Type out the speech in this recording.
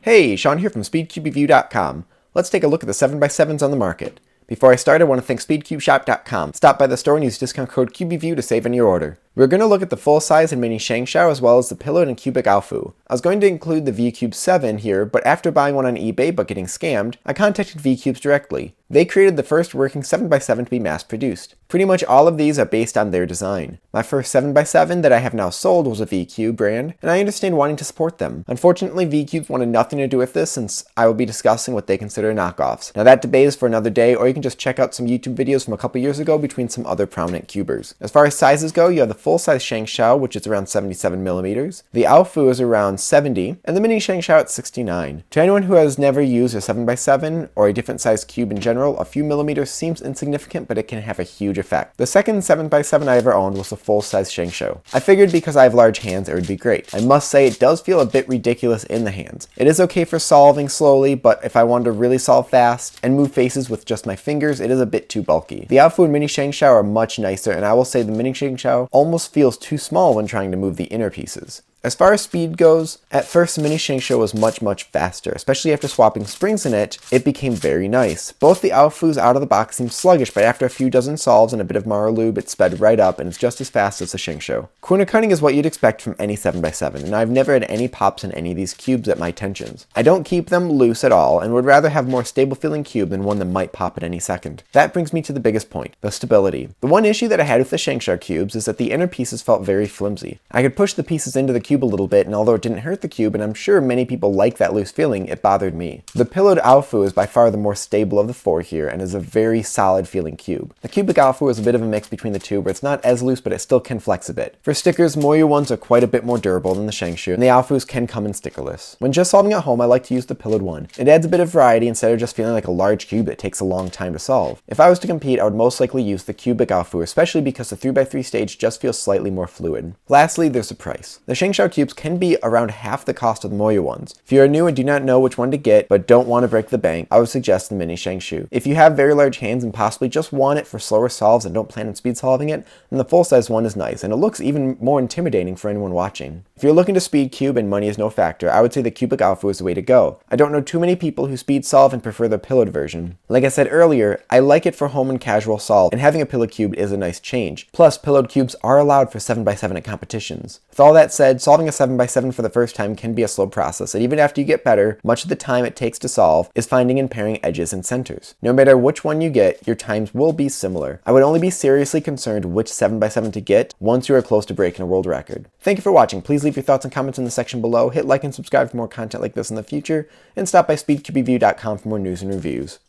Hey, Sean here from SpeedCubeReview.com. Let's take a look at the 7x7s on the market. Before I start, I want to thank SpeedCubeShop.com. Stop by the store and use discount code CubeReview to save on your order. We're going to look at the full-size and mini ShengShou as well as the pillowed and cubic AoFu. I was going to include the VCube 7 here, but after buying one on eBay but getting scammed, I contacted VCubes directly. They created the first working 7x7 to be mass-produced. Pretty much all of these are based on their design. My first 7x7 that I have now sold was a VCube brand, and I understand wanting to support them. Unfortunately, VCubes wanted nothing to do with this since I will be discussing what they consider knockoffs. Now that debate is for another day, or you can just check out some YouTube videos from a couple years ago between some other prominent cubers. As far as sizes go, you have the full-size ShengShou, which is around 77mm, the AoFu is around 70, and the mini ShengShou at 69. To anyone who has never used a 7x7 or a different size cube in general, a few millimeters seems insignificant, but it can have a huge effect. The second 7x7 I ever owned was the full-size ShengShou. I figured because I have large hands it would be great. I must say it does feel a bit ridiculous in the hands. It is okay for solving slowly, but if I wanted to really solve fast and move faces with just my fingers, it is a bit too bulky. The AoFu and mini ShengShou are much nicer, and I will say the mini ShengShou almost feels too small when trying to move the inner pieces. As far as speed goes, at first the mini ShengShou was much faster, especially after swapping springs in it, it became very nice. Both the AoFus out of the box seemed sluggish, but after a few dozen solves and a bit of Mara lube, it sped right up and it's just as fast as the ShengShou. Corner cutting is what you'd expect from any 7x7, and I've never had any pops in any of these cubes at my tensions. I don't keep them loose at all, and would rather have more stable feeling cube than one that might pop at any second. That brings me to the biggest point, the stability. The one issue that I had with the ShengShou cubes is that the inner pieces felt very flimsy. I could push the pieces into the cube a little bit, and although it didn't hurt the cube, and I'm sure many people like that loose feeling, it bothered me. The pillowed AoFu is by far the more stable of the four here, and is a very solid feeling cube. The cubic AoFu is a bit of a mix between the two, where it's not as loose, but it still can flex a bit. For stickers, MoYu ones are quite a bit more durable than the ShengShou, and the AoFus can come in stickerless. When just solving at home, I like to use the pillowed one. It adds a bit of variety instead of just feeling like a large cube that takes a long time to solve. If I was to compete, I would most likely use the cubic AoFu, especially because the 3x3 stage just feels slightly more fluid. Lastly, there's the price. The ShengShou cubes can be around half the cost of the MoYu ones. If you are new and do not know which one to get, but don't want to break the bank, I would suggest the mini ShengShou. If you have very large hands and possibly just want it for slower solves and don't plan on speed solving it, then the full-size one is nice, and it looks even more intimidating for anyone watching. If you're looking to speed cube and money is no factor, I would say the cubic AoFu is the way to go. I don't know too many people who speed solve and prefer the pillowed version. Like I said earlier, I like it for home and casual solve, and having a pillow cube is a nice change. Plus, pillowed cubes are allowed for 7x7 at competitions. With all that said, solving a 7x7 for the first time can be a slow process, and even after you get better, much of the time it takes to solve is finding and pairing edges and centers. No matter which one you get, your times will be similar. I would only be seriously concerned which 7x7 to get once you are close to breaking a world record. Thank you for watching. Please leave your thoughts and comments in the section below, hit like and subscribe for more content like this in the future, and stop by SpeedCubeReview.com for more news and reviews.